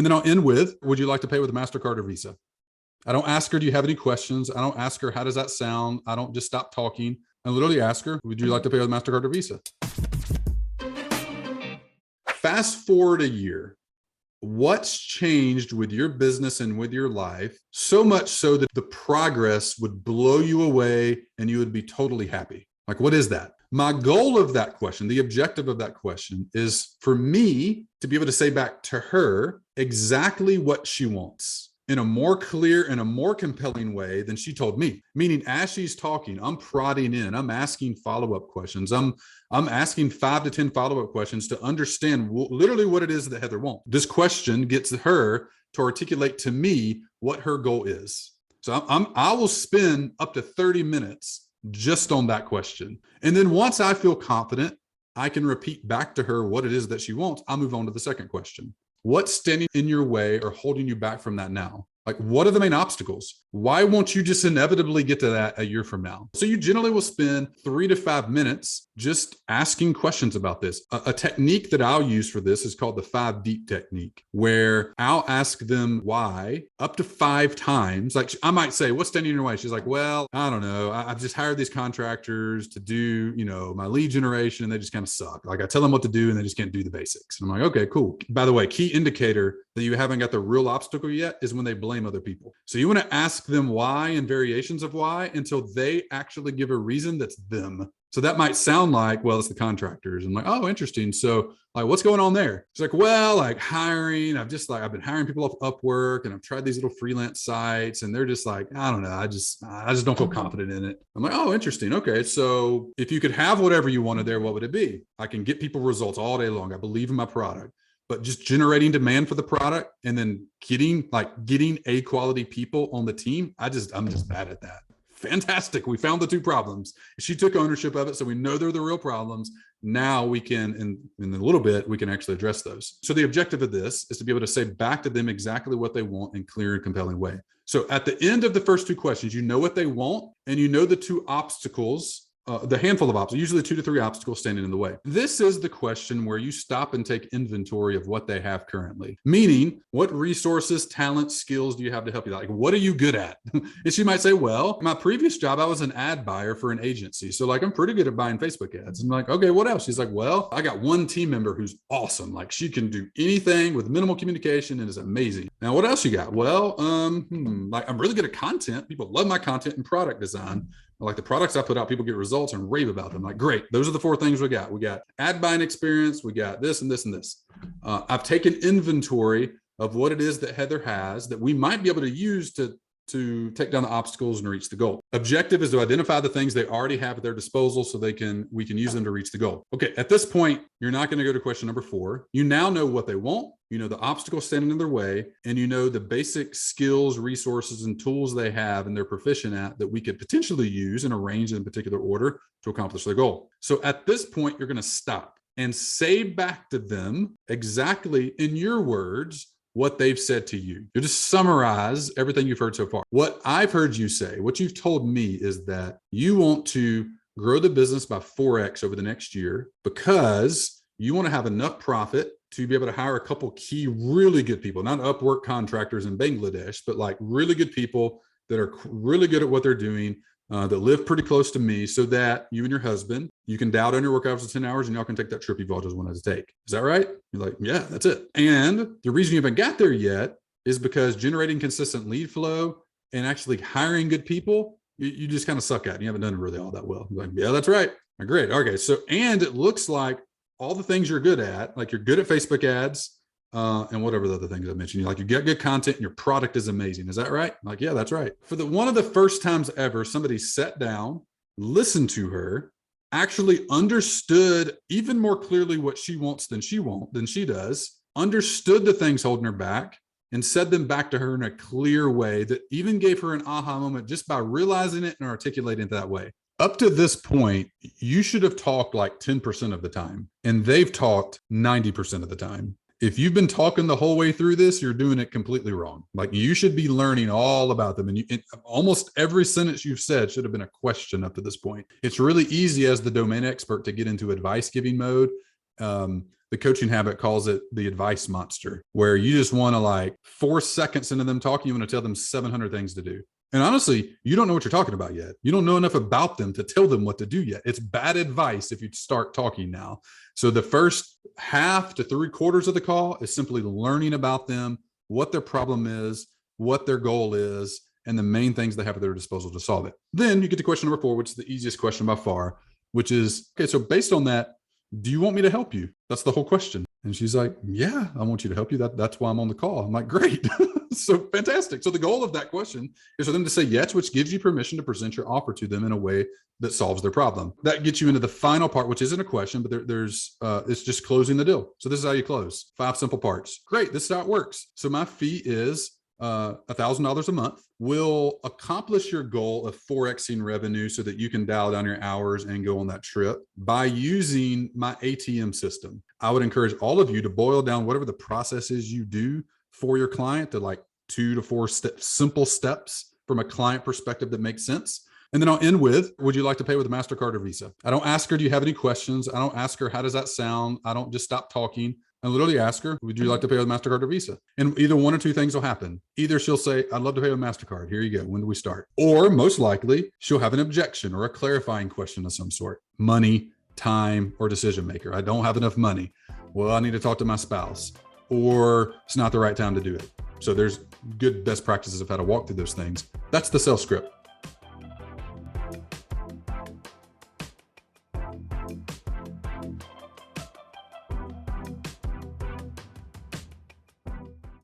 And then I'll end with, would you like to pay with a MasterCard or Visa? I don't ask her, do you have any questions? I don't ask her, how does that sound? I don't just stop talking. I literally ask her, would you like to pay with MasterCard or Visa? Fast forward a year. What's changed with your business and with your life so much so that the progress would blow you away and you would be totally happy? Like, what is that? My goal of that question, the objective of that question, is for me to be able to say back to her exactly what she wants in a more clear and a more compelling way than she told me. Meaning, as she's talking, I'm prodding in, I'm asking follow-up questions. I'm asking 5 to 10 follow-up questions to understand literally what it is that Heather wants. This question gets her to articulate to me what her goal is. So I will spend up to 30 minutes just on that question. And then once I feel confident, I can repeat back to her what it is that she wants. I'll move on to the second question. What's standing in your way or holding you back from that now? Like, what are the main obstacles? Why won't you just inevitably get to that a year from now? So you generally will spend 3 to 5 minutes just asking questions about this. A technique that I'll use for this is called the 5 deep technique, where I'll ask them why up to 5 times. Like, I might say, what's standing in your way? She's like, well, I don't know. I've just hired these contractors to do, my lead generation, and they just kind of suck. Like, I tell them what to do and they just can't do the basics. And I'm like, okay, cool. By the way, key indicator that you haven't got the real obstacle yet is when they blame other people. So you want to ask them why and variations of why until they actually give a reason that's them. So that might sound like, well, it's the contractors. I'm like, oh, interesting. So like, what's going on there? She's like, well, like hiring, I've been hiring people off Upwork and I've tried these little freelance sites and they're just like, I don't know. I just don't feel confident in it. I'm like, oh, interesting. Okay. So if you could have whatever you wanted there, what would it be? I can get people results all day long. I believe in my product. But just generating demand for the product and then getting A quality people on the team, I'm just bad at that. Fantastic. We found the 2 problems. She took ownership of it. So we know they're the real problems. Now we can, in a little bit, we can actually address those. So the objective of this is to be able to say back to them exactly what they want in clear and compelling way. So at the end of the first 2 questions, you know what they want and you know the 2 obstacles, the handful of obstacles, usually 2 to 3 obstacles standing in the way. This is the question where you stop and take inventory of what they have currently. Meaning, what resources, talents, skills do you have to help you? Like, what are you good at? And she might say, well, my previous job, I was an ad buyer for an agency. So like, I'm pretty good at buying Facebook ads. And I'm like, okay, what else? She's like, well, I got one team member who's awesome. Like, she can do anything with minimal communication and is amazing. Now, what else you got? Well, like, I'm really good at content. People love my content and product design. Like, the products I put out, people get results and rave about them. Like, great. Those are the 4 things we got. We got ad buying experience. We got this and this and this. I've taken inventory of what it is that Heather has that we might be able to use to take down the obstacles and reach the goal. Objective is to identify the things they already have at their disposal so we can use them to reach the goal. Okay, at this point, you're not going to go to question number 4. You now know what they want. You know the obstacles standing in their way, and you know the basic skills, resources, and tools they have and they're proficient at that we could potentially use and arrange in a particular order to accomplish their goal. So at this point, you're going to stop and say back to them exactly in your words what they've said to you. You just summarize everything you've heard so far. What I've heard you say, what you've told me is that you want to grow the business by 4x over the next year because you want to have enough profit to be able to hire a couple key, really good people, not Upwork contractors in Bangladesh, but like really good people that are really good at what they're doing, that live pretty close to me, so that you and your husband, you can dial down your work hours to 10 hours and y'all can take that trip you've all just wanted to take. Is that right? You're like, yeah, that's it. And the reason you haven't got there yet is because generating consistent lead flow and actually hiring good people, you just kind of suck at. You haven't done it really all that well. You're like, yeah, that's right. Great. Okay. So, and it looks like all the things you're good at, like you're good at Facebook ads, and whatever the other things I mentioned, you get good content and your product is amazing. Is that right? Like, yeah, that's right. For one of the first times ever, somebody sat down, listened to her, actually understood even more clearly what she wants than she does, understood the things holding her back, and said them back to her in a clear way that even gave her an aha moment just by realizing it and articulating it that way. Up to this point, you should have talked like 10% of the time, and they've talked 90% of the time. If you've been talking the whole way through this, you're doing it completely wrong. Like, you should be learning all about them. And almost every sentence you've said should have been a question up to this point. It's really easy as the domain expert to get into advice giving mode. The Coaching Habit calls it the advice monster, where you just want to, like, 4 seconds into them talking, you want to tell them 700 things to do. And honestly, you don't know what you're talking about yet. You don't know enough about them to tell them what to do yet. It's bad advice if you start talking now. So the first half to 3/4 of the call is simply learning about them, what their problem is, what their goal is, and the main things they have at their disposal to solve it. Then you get to question number 4, which is the easiest question by far, which is, okay, so based on that, do you want me to help you? That's the whole question. And she's like, yeah, I want you to help you. That's why I'm on the call. I'm like, great. So fantastic. So the goal of that question is for them to say yes, which gives you permission to present your offer to them in a way that solves their problem. That gets you into the final part, which isn't a question, but it's just closing the deal. So this is how you close. 5 simple parts. Great. This is how it works. So my fee is $1,000 a month. Will accomplish your goal of 4xing revenue so that you can dial down your hours and go on that trip by using my ATM system. I would encourage all of you to boil down whatever the process is you do for your client to like 2 to 4 simple steps from a client perspective that makes sense. And then I'll end with, would you like to pay with a MasterCard or Visa? I don't ask her, do you have any questions? I don't ask her, how does that sound? I don't just stop talking. I literally ask her, would you like to pay with MasterCard or Visa? And either one or two things will happen. Either she'll say, I'd love to pay with MasterCard. Here you go. When do we start? Or most likely, she'll have an objection or a clarifying question of some sort. Money, time, or decision maker. I don't have enough money. Well, I need to talk to my spouse. Or it's not the right time to do it. So there's good best practices of how to walk through those things. That's the sales script.